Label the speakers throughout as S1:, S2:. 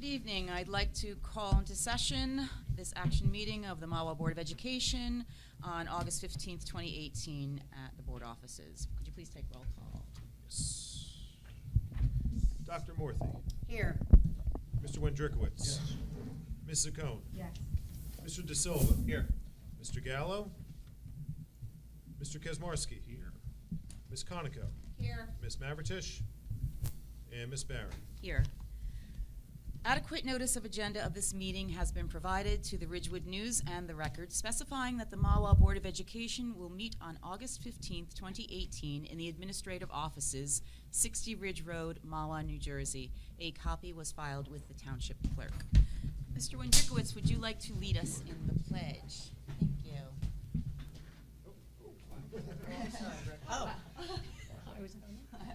S1: Good evening. I'd like to call into session this action meeting of the Mahwah Board of Education on August 15th, 2018 at the board offices. Could you please take roll call?
S2: Yes. Dr. Morthy.
S3: Here.
S2: Mr. Wendrikowitz.
S4: Yes.
S2: Ms. Zaccone.
S3: Yes.
S2: Mr. De Silva.
S4: Here.
S2: Mr. Gallo. Mr. Kaczmarski. Here. Ms. Conoco.
S3: Here.
S2: Ms. Mavritish. And Ms. Barron.
S1: Here. Adequate notice of agenda of this meeting has been provided to the Ridgewood News and the Record, specifying that the Mahwah Board of Education will meet on August 15th, 2018 in the administrative offices, 60 Ridge Road, Mahwah, New Jersey. A copy was filed with the Township Clerk. Mr. Wendrikowitz, would you like to lead us in the pledge? Thank you.
S3: Oh.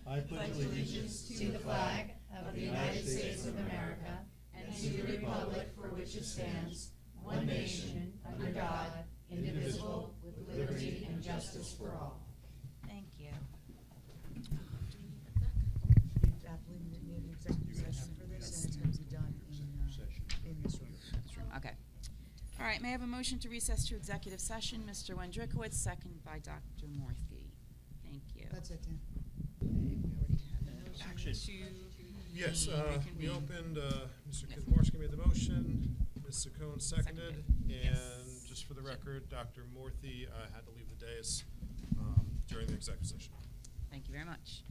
S4: I pledge allegiance
S5: to the flag of the United States of America and to the republic for which it stands, one nation, under God, indivisible, with liberty and justice for all.
S1: Thank you.
S3: Definitely need an executive session for this, and it's going to be done in this room.
S1: Okay. All right, may I have a motion to recess to executive session? Mr. Wendrikowitz, second by Dr. Morthy. Thank you.
S3: That's it, Dan.
S1: We already had a motion
S4: Action.
S1: to
S2: Yes, we
S1: reconvene.
S2: opened, Mr.
S1: Yes.
S2: Kaczmarski made the motion, Ms. Zaccone seconded, and
S1: Yes.
S2: just for the record, Dr. Morthy had to leave the dais during the executive session.
S1: Thank you very much.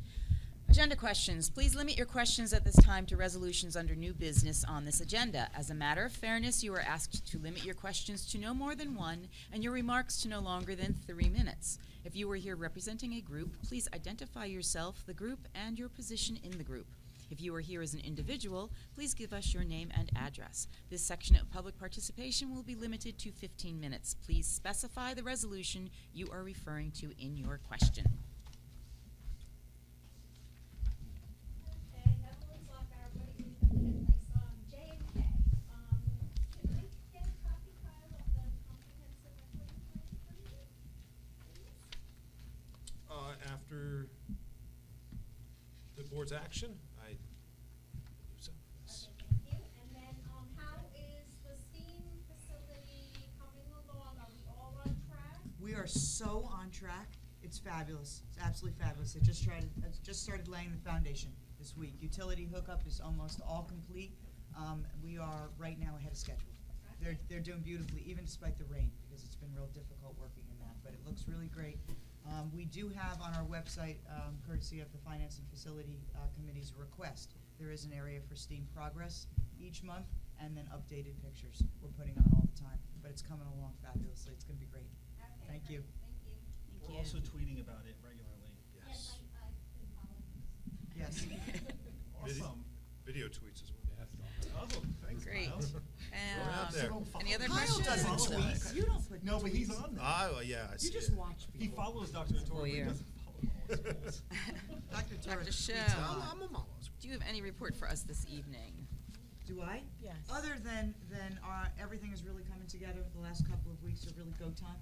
S1: Agenda questions. Please limit your questions at this time to resolutions under new business on this agenda. As a matter of fairness, you are asked to limit your questions to no more than one and your remarks to no longer than 3 minutes. If you are here representing a group, please identify yourself, the group, and your position in the group. If you are here as an individual, please give us your name and address. This section of public participation will be limited to 15 minutes. Please specify the resolution you are referring to in your question.
S6: Okay, Evelyn Slockar, Buddy Green, my son, J&K. Can I get a copy, Kyle, of the comprehensive equity plan from you, please?
S2: After the board's action, I believe so. Yes.
S6: Okay, thank you. And then, how is the STEAM facility coming along? Are we all on track?
S3: We are so on track. It's fabulous. It's absolutely fabulous. I just started laying the foundation this week. Utility hookup is almost all complete. We are right now ahead of schedule. They're doing beautifully, even despite the rain, because it's been real difficult working in that, but it looks really great. We do have on our website, courtesy of the Finance and Facility Committee's request, there is an area for STEAM progress each month, and then updated pictures we're putting on all the time. But it's coming along fabulously. It's going to be great.
S6: Okay,
S3: Thank you.
S6: Thank you.
S1: Thank
S4: We're
S1: you.
S4: also tweeting about it regularly.
S6: Yes, I can follow this.
S3: Yes.
S4: Awesome.
S2: Video tweets as well.
S4: Oh, thanks,
S1: Great.
S4: Miles.
S2: out there.
S1: Any other
S3: Kyle
S1: questions?
S3: doesn't
S4: Follow
S3: tweet.
S4: us.
S3: You don't put
S4: No, but he's
S3: tweets.
S4: on there.
S2: Yeah, I see
S3: You just
S2: it.
S3: watch
S4: He
S3: people.
S4: follows Dr. Torre, but he
S1: Voyeur.
S4: doesn't follow all his polls.
S3: Dr. Torres
S1: Dr. Show.
S3: tweets a lot.
S2: I'm a Mahwah.
S1: Do you have any report for us this evening?
S3: Do I?
S1: Yes.
S3: Other than everything is really coming together. The last couple of weeks are really go time.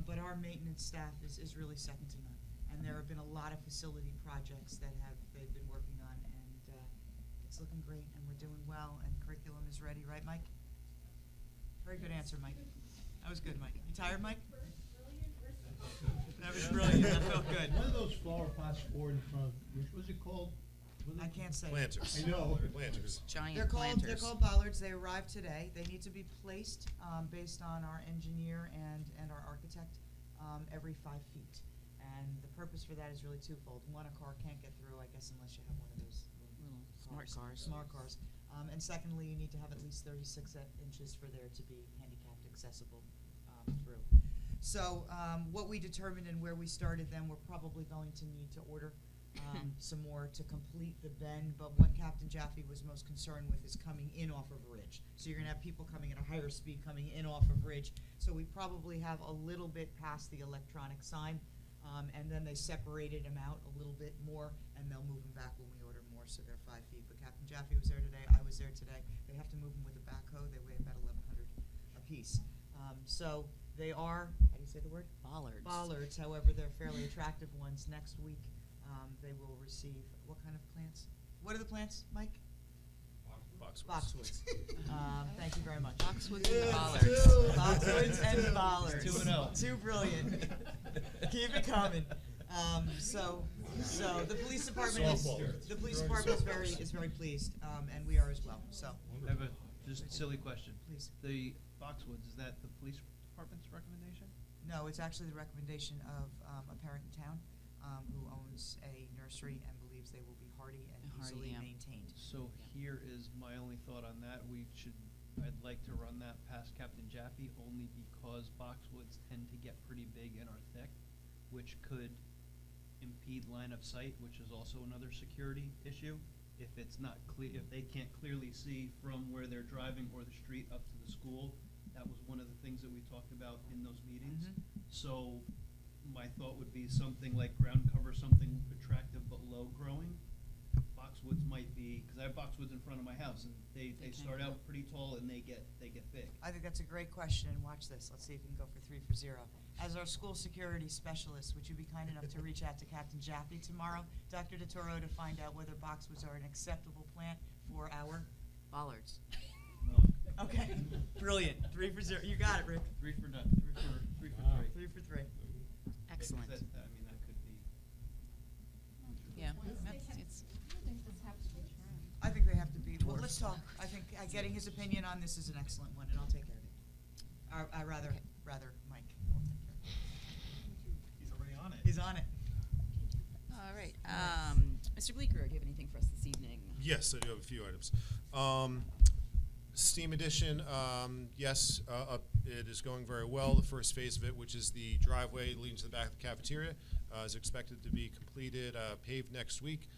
S3: But our maintenance staff is really second to none. And there have been a lot of facility projects that they've been working on, and it's looking great, and we're doing well, and curriculum is ready, right, Mike? Very good answer, Mike. That was good, Mike. You tired, Mike? That was brilliant. That felt good.
S7: One of those flower pots poured in front of, which was it called?
S3: I can't say.
S2: Planters.
S7: I know.
S2: Planters.
S1: Giant
S3: They're
S1: planters.
S3: called bollards. They arrived today. They need to be placed based on our engineer and our architect every 5 feet. And the purpose for that is really twofold. One, a car can't get through, I guess, unless you have one of those
S1: Little smart cars.
S3: Smart cars. And secondly, you need to have at least 36 inches for there to be handicapped accessible through. So what we determined and where we started then, we're probably going to need to order some more to complete the bend, but what Captain Jaffe was most concerned with is coming in off of Ridge. So you're gonna have people coming at a higher speed coming in off of Ridge. So we probably have a little bit past the electronic sign, and then they separated them out a little bit more, and they'll move them back when we order more, so they're 5 feet. But Captain Jaffe was there today, I was there today. They have to move them with a backhoe. They weigh about 1,100 apiece. So they are, how do you say the word?
S1: Bollards.
S3: Bollards, however, they're fairly attractive ones. Next week, they will receive, what kind of plants? What are the plants, Mike? Boxwoods. Thank you very much.
S1: Boxwoods and the
S3: Yeah,
S1: Bollards.
S3: Boxwoods and Bollards.
S7: 2-0.
S3: Too brilliant. Keep it coming. So the police department is very pleased, and we are as well, so,
S8: I have a just silly question.
S3: please.
S8: The Boxwoods, is that the police department's recommendation?
S3: No, it's actually the recommendation of a parent in town who owns a nursery and believes they will be hardy and
S1: Hardy,
S3: easily
S1: yeah.
S3: maintained.
S8: So here is my only thought on that. I'd like to run that past Captain Jaffe only because boxwoods tend to get pretty big and are thick, which could impede line of sight, which is also another security issue. If it's not clear, if they can't clearly see from where they're driving or the street up to the school, that was one of the things that we talked about in those meetings.
S3: Mhm.
S8: So my thought would be something like ground cover, something attractive but low growing. Boxwoods might be, because I have boxwoods in front of my house, and they start out pretty tall and they get big.
S3: I think that's a great question, and watch this. Let's see if you can go for 3 for 0. As our school security specialist, would you be kind enough to reach out to Captain Jaffe tomorrow, Dr. DeToro, to find out whether boxwoods are an acceptable plant for our?
S1: Bollards.
S8: No,
S3: Okay, brilliant. 3 for 0. You got it, Rick.
S8: 3 for 3.
S3: 3 for 3.
S1: Excellent.
S8: That could be.
S1: Yeah,
S6: They
S1: that's,
S6: have-
S1: it's,
S6: I think this has to be trimmed.
S3: I think they have to be, well, let's talk. I think getting his opinion on this is an excellent one, and I'll take care of it. I rather Mike will take care of it.
S4: He's already on it.
S3: He's on it.
S1: all right. Mr. Bleeker, do you have anything for us this evening?
S2: Yes, I do have a few items. Steam Edition, yes, it is going very well. The first phase of it, which is the driveway leading to the back of the cafeteria, is expected to be completed, paved next week,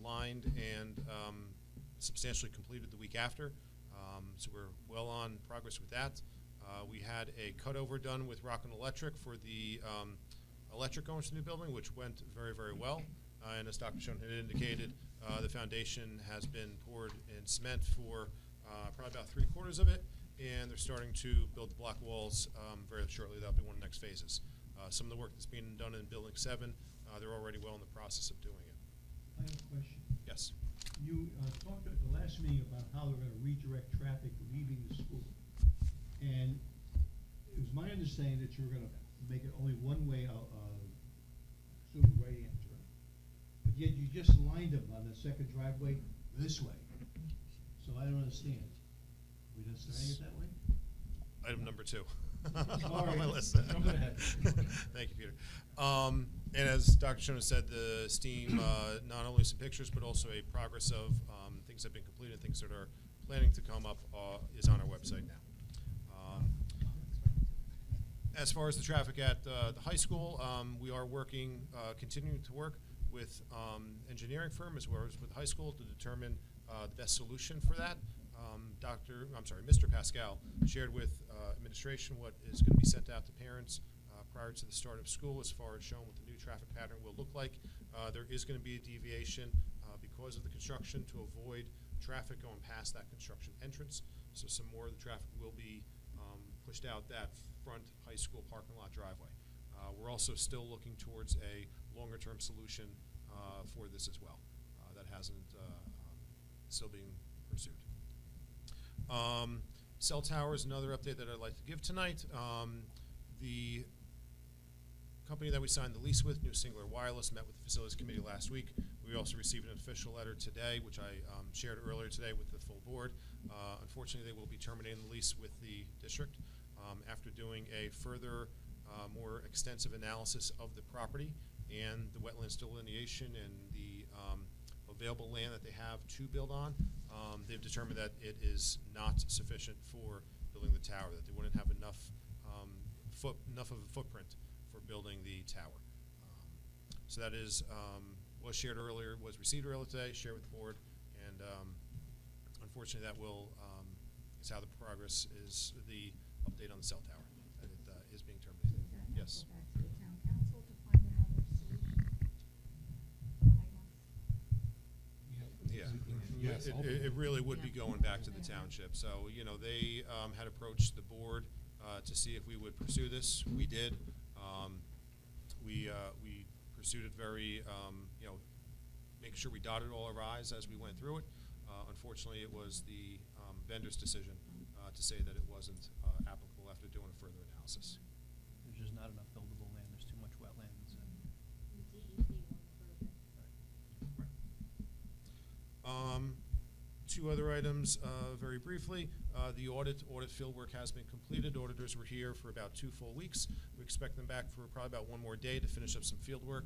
S2: lined, and substantially completed the week after. So we're well on progress with that. We had a cutover done with Rock and Electric for the electric going to the new building, which went very, very well. And as Dr. Schoen had indicated, the foundation has been poured in cement for probably about 3/4 of it, and they're starting to build the block walls very shortly. That'll be one of the next phases. Some of the work that's being done in Building 7, they're already well in the process of doing it.
S7: I have a question.
S2: Yes.
S7: You talked at the last meeting about how they're gonna redirect traffic leaving the school. And it was my understanding that you were gonna make it only one way, assume right-hand turn. But yet you just lined them on the second driveway this way. So I don't understand. We just saying it that way?
S2: Item number 2.
S7: All
S2: On my
S7: right.
S2: list.
S7: Jump ahead.
S2: Thank you, Peter. And as Dr. Schoen said, the STEAM, not only some pictures, but also a progress of things that have been completed, things that are planning to come up, is on our website now. As far as the traffic at the high school, we are working, continuing to work with engineering firm as well as with the high school to determine the best solution for that. Mr. Pascal shared with administration what is going to be sent out to parents prior to the start of school as far as showing what the new traffic pattern will look like. There is going to be a deviation because of the construction to avoid traffic going past that construction entrance. So some more of the traffic will be pushed out that front high school parking lot driveway. We're also still looking towards a longer-term solution for this as well. That hasn't still being pursued. Cell tower is another update that I'd like to give tonight. The company that we signed the lease with, New Singular Wireless, met with the Facilities Committee last week. We also received an official letter today, which I shared earlier today with the full board. Unfortunately, they will be terminating the lease with the district after doing a further, more extensive analysis of the property and the wetlands delineation and the available land that they have to build on. They've determined that it is not sufficient for building the tower, that they wouldn't have enough enough of a footprint for building the tower. So that is was shared earlier, was received earlier today, shared with the board, and unfortunately that will is how the progress is, the update on the cell tower, that it is being terminated. Yes.
S5: Go back to the town council to find another solution, I guess.
S2: Yeah, it really would be going back to the township. So, you know, they had approached the board to see if we would pursue this. We did. We pursued it very, you know, making sure we dotted all our I's as we went through it. Unfortunately, it was the vendor's decision to say that it wasn't applicable after doing a further analysis.
S8: There's just not enough buildable land, there's too much wetlands and.
S6: DEP won't approve it.
S2: Two other items, very briefly. The audit fieldwork has been completed. Auditors were here for about 2 full weeks. We expect them back for probably about 1 more day to finish up some fieldwork.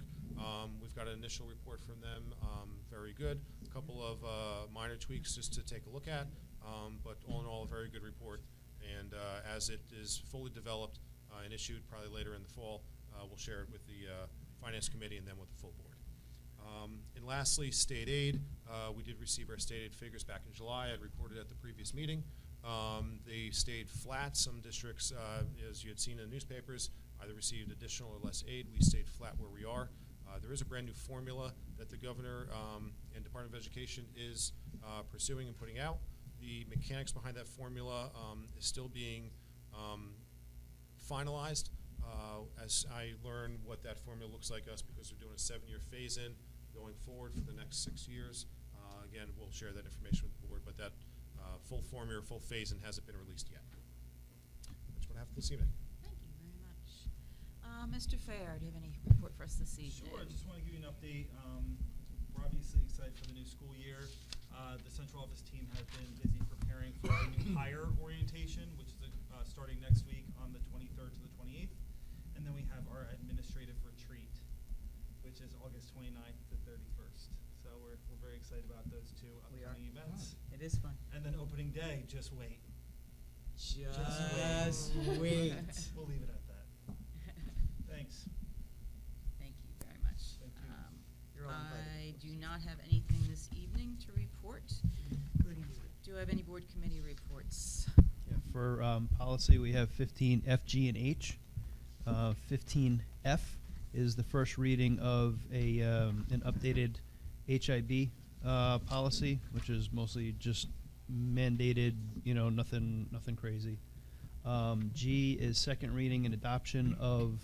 S2: We've got an initial report from them, very good. A couple of minor tweaks just to take a look at, but all in all, a very good report. And as it is fully developed and issued probably later in the fall, we'll share it with the Finance Committee and then with the full board. And lastly, state aid. We did receive our state aid figures back in July. I reported at the previous meeting. They stayed flat. Some districts, as you had seen in the newspapers, either received additional or less aid. We stayed flat where we are. There is a brand new formula that the governor and Department of Education is pursuing and putting out. The mechanics behind that formula is still being finalized. As I learn what that formula looks like because we're doing a 7-year phase-in going forward for the next 6 years. Again, we'll share that information with the board, but that full formula, full phase-in hasn't been released yet. That's what I have this evening.
S1: Thank you very much. Mr. Fair, do you have any report for us this evening?
S4: Sure, I just want to give you an update. We're obviously excited for the new school year. The central office team has been busy preparing for our new hire orientation, which is starting next week on the 23rd to the 28th. And then we have our administrative retreat, which is August 29th to 31st. So we're very excited about those 2
S1: We are.
S4: upcoming events.
S1: It is fun.
S4: And then opening day, just wait.
S3: Just wait.
S4: We'll leave it at that. Thanks.
S1: Thank you very much.
S4: Thank you.
S3: You're all
S1: I
S3: invited.
S1: do not have anything this evening to report.
S3: Good evening.
S1: Do I have any board committee reports?
S8: Yeah, for policy, we have 15 F, G, and H. 15F is the first reading of an updated HIB policy, which is mostly just mandated, nothing crazy. G is second reading and adoption of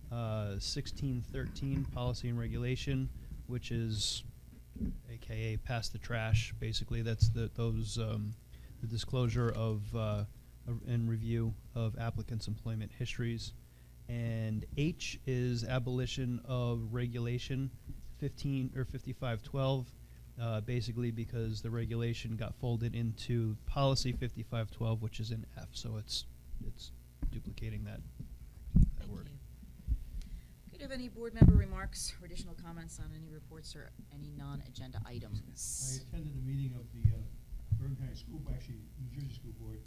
S8: 1613 policy and regulation, which is AKA pass the trash. Basically, that's the disclosure of and review of applicants' employment histories. And H is abolition of regulation 5512, basically because the regulation got folded into policy 5512, which is in F, so it's duplicating that
S1: Thank
S8: word.
S1: you. Could I have any board member remarks or additional comments on any reports or any non-agenda items?
S7: I attended a meeting of the Bergen County School, actually New Jersey School Board.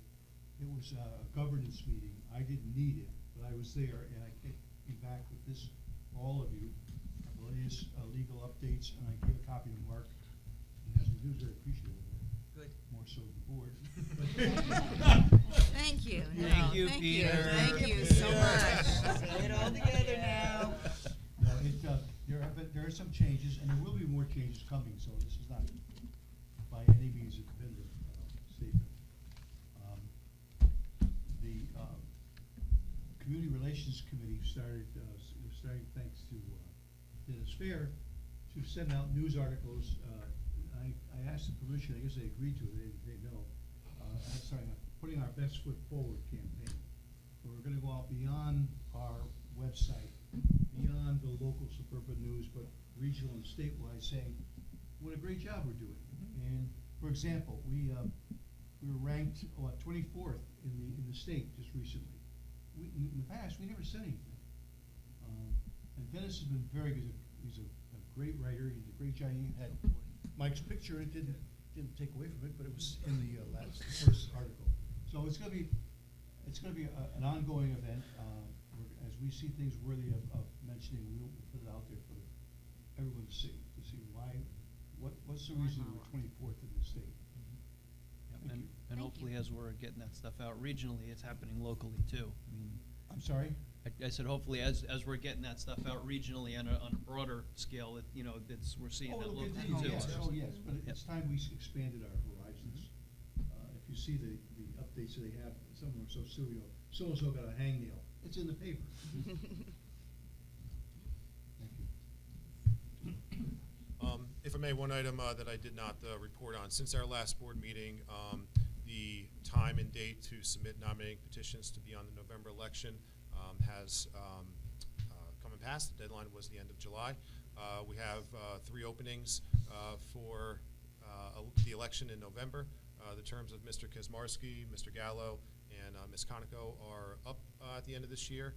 S7: It was a governance meeting. I didn't need it, but I was there, and I came back with this for all of you, the latest legal updates, and I gave a copy to Mark. And as he was very appreciative of it,
S3: Good.
S7: more so than the board.
S1: Thank you.
S8: Thank
S1: No,
S8: you,
S1: thank
S8: Peter.
S1: Thank you so much.
S3: Say it all together now.
S7: No, there are some changes, and there will be more changes coming, so this is not by any means a definitive statement. The Community Relations Committee started thanks to Dennis Fair, to send out news articles. I asked the permission, I guess they agreed to it, they know. Putting our best foot forward campaign. We're gonna go out beyond our website, beyond the local suburban news, but regional and statewide, saying what a great job we're doing. And for example, we were ranked 24th in the state just recently. In the past, we never said anything. And Dennis has been very good. He's a great writer. He did a great job. He had Mike's picture. It didn't take away from it, but it was in the first article. So it's going to be an ongoing event. As we see things worthy of mentioning, we'll put it out there for everyone to see why. What's the reason we're 24th in the state? Thank you.
S8: And
S1: Thank
S8: hopefully,
S1: you.
S8: as we're getting that stuff out regionally, it's happening locally too. I mean,
S7: I'm sorry?
S8: I said hopefully, as we're getting that stuff out regionally on a broader scale, we're seeing that
S7: it'll
S8: locally
S7: continue,
S8: too.
S7: yes. Oh, yes, but
S8: Yep.
S7: it's time we expanded our horizons. If you see the updates that they have, some of them are so silly, so-and-so got a hangnail. It's in the paper. Thank you.
S2: If I may may, one item that I did not report on. Since our last board meeting, the time and date to submit nominating petitions to be on the November election has come and passed. The deadline was the end of July. We have 3 openings for the election in November. The terms of Mr. Kaczmarski, Mr. Gallo, and Ms. Conoco are up at the end of this year.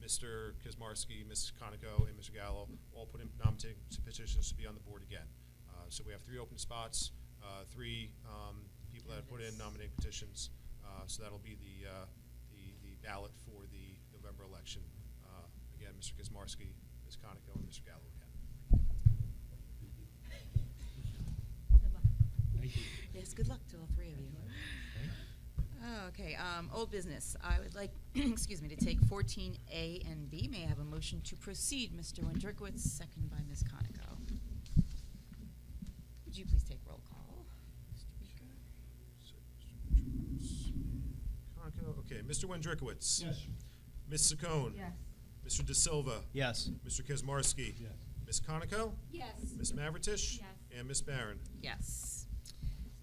S2: Mr. Kaczmarski, Ms. Conoco, and Mr. Gallo all put in nominating petitions to be on the board again. So we have 3 open spots, 3 people that have put in nominating petitions. So that'll be the ballot for the November election. Again, Mr. Kaczmarski, Ms. Conoco, and Mr. Gallo again.
S1: Good luck.
S7: Thank you.
S1: Yes, good luck to all 3 of you. Okay, old business. I would like, excuse me, to take 14A and B. May I have a motion to proceed? Mr. Wendrikowitz, second by Ms. Conoco. Would you please take roll call? Mr. Baker?
S2: Conoco, okay, Mr. Wendrikowitz.
S7: Yes.
S2: Ms. Saccone.
S5: Yes.
S2: Mr. De Silva.
S8: Yes.
S2: Mr. Kaczmarski.
S7: Yes.
S2: Ms. Conoco.
S6: Yes.
S2: Ms. Mavritish.
S5: Yes.
S2: And Ms. Barron.
S1: Yes.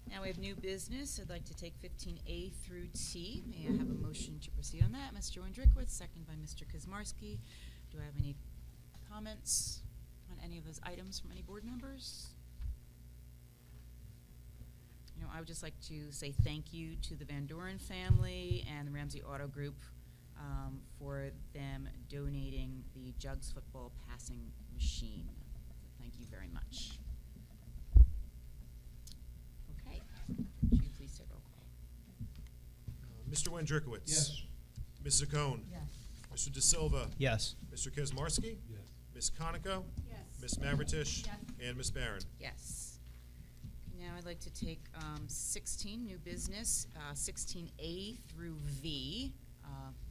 S1: Now we have new business. I'd like to take 15A through T. May I have a motion to proceed on that? Mr. Wendrikowitz, second by Mr. Kaczmarski. Do I have any comments on any of those items from any board members? You know, I would just like to say thank you to the Van Doren family and the Ramsey Auto Group for them donating the Jugs football passing machine. Thank you very much. Okay, would you please take roll call?
S2: Mr. Wendrikowitz.
S7: Yes.
S2: Ms. Saccone.
S5: Yes.
S2: Mr. De Silva.
S8: Yes.
S2: Mr. Kaczmarski.
S7: Yes.
S2: Ms. Conoco.
S6: Yes.
S2: Ms. Mavritish.
S5: Yes.
S2: And Ms. Barron.
S1: Yes. Now I'd like to take 16, new business, 16A through V.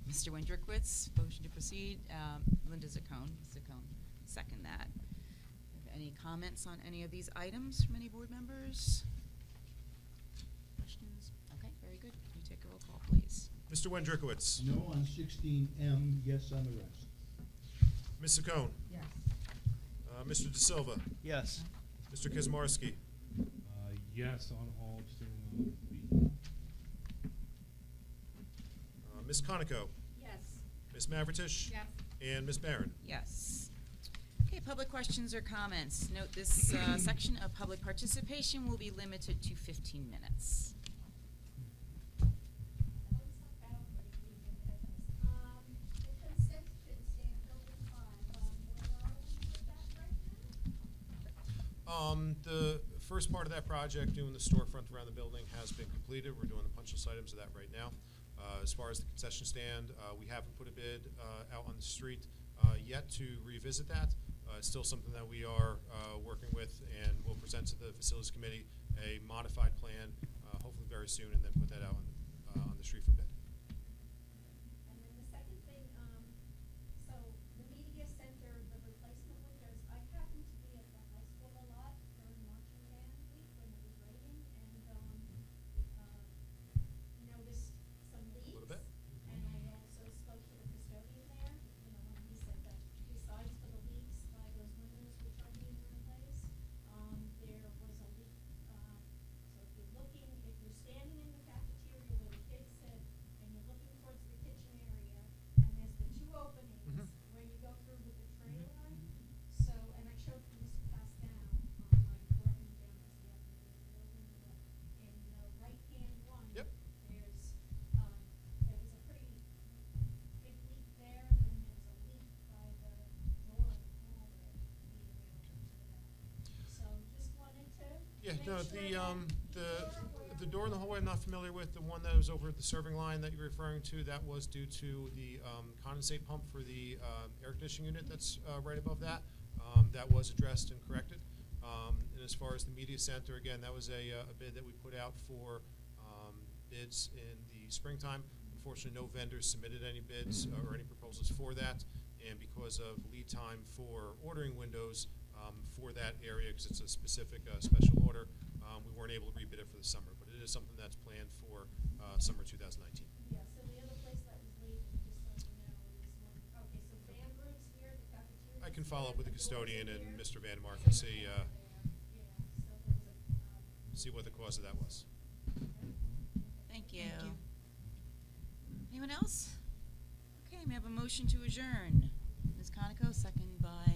S1: Mr. Wendrikowitz, motion to proceed. Linda Zaccone, second that. Have any comments on any of these items from any board members? Questions? Okay, very good. Can you take a roll call, please?
S2: Mr. Wendrikowitz.
S7: No on 16M, yes on the rest.
S2: Ms. Saccone.
S5: Yes.
S2: Mr. De Silva.
S8: Yes.
S2: Mr. Kaczmarski.
S9: Yes on all except B.
S2: Ms. Conoco.
S6: Yes.
S2: Ms. Mavritish.
S6: Yes.
S2: And Ms. Barron.
S1: Yes. Okay, public questions or comments. Note this section of public participation will be limited to 15 minutes.
S6: The concession stand building 5, where are we with that right now?
S2: The first part of that project, doing the storefront around the building, has been completed. We're doing the punch list items of that right now. As far as the concession stand, we haven't put a bid out on the street yet to revisit that. It's still something that we are working with, and we'll present to the facilities committee a modified plan, hopefully very soon, and then put that out on the street for bid.
S6: And then the second thing, so the media center, the replacement windows, I happened to be at the high school a lot during marching band week when it was raining, and noticed some leaks.
S2: Little bit.
S6: And I also spoke to the custodian there, and he said that besides for the leaks by those windows which are being replaced, there was a leak, so if you're looking, if you're standing in the cafeteria where the kids sit, and you're looking towards the kitchen area, and there's the 2 openings
S2: Mhm.
S6: where you go through with the trailer. So, and I showed Mr. Pascal, I brought him down to see after the building, in the right-hand one.
S2: Yep.
S6: There's, there was a pretty big leak there, and then there's a leak by the door in the hallway leading out into that. So just wanted to
S2: Yeah,
S6: make
S2: no,
S6: sure that you're aware.
S2: the door in the hallway I'm not familiar with. The one that was over at the serving line that you're referring to, that was due to the condensate pump for the air conditioning unit that's right above that. That was addressed and corrected. And as far as the media center, again, that was a bid that we put out for bids in the springtime. Unfortunately, no vendors submitted any bids or any proposals for that. And because of lead time for ordering windows for that area, because it's a specific special order, we weren't able to rebid it for the summer. But it is something that's planned for summer 2019.
S6: Yeah, so the other place that was leaking, just so you know, is one, okay, so band rooms here at the cafeteria.
S2: I can follow up with the custodian and Mr. Vandemark and see, see what the cause of that was.
S1: Thank you.
S3: Thank you.
S1: Anyone else? Okay, may I have a motion to adjourn? Ms. Conoco, second by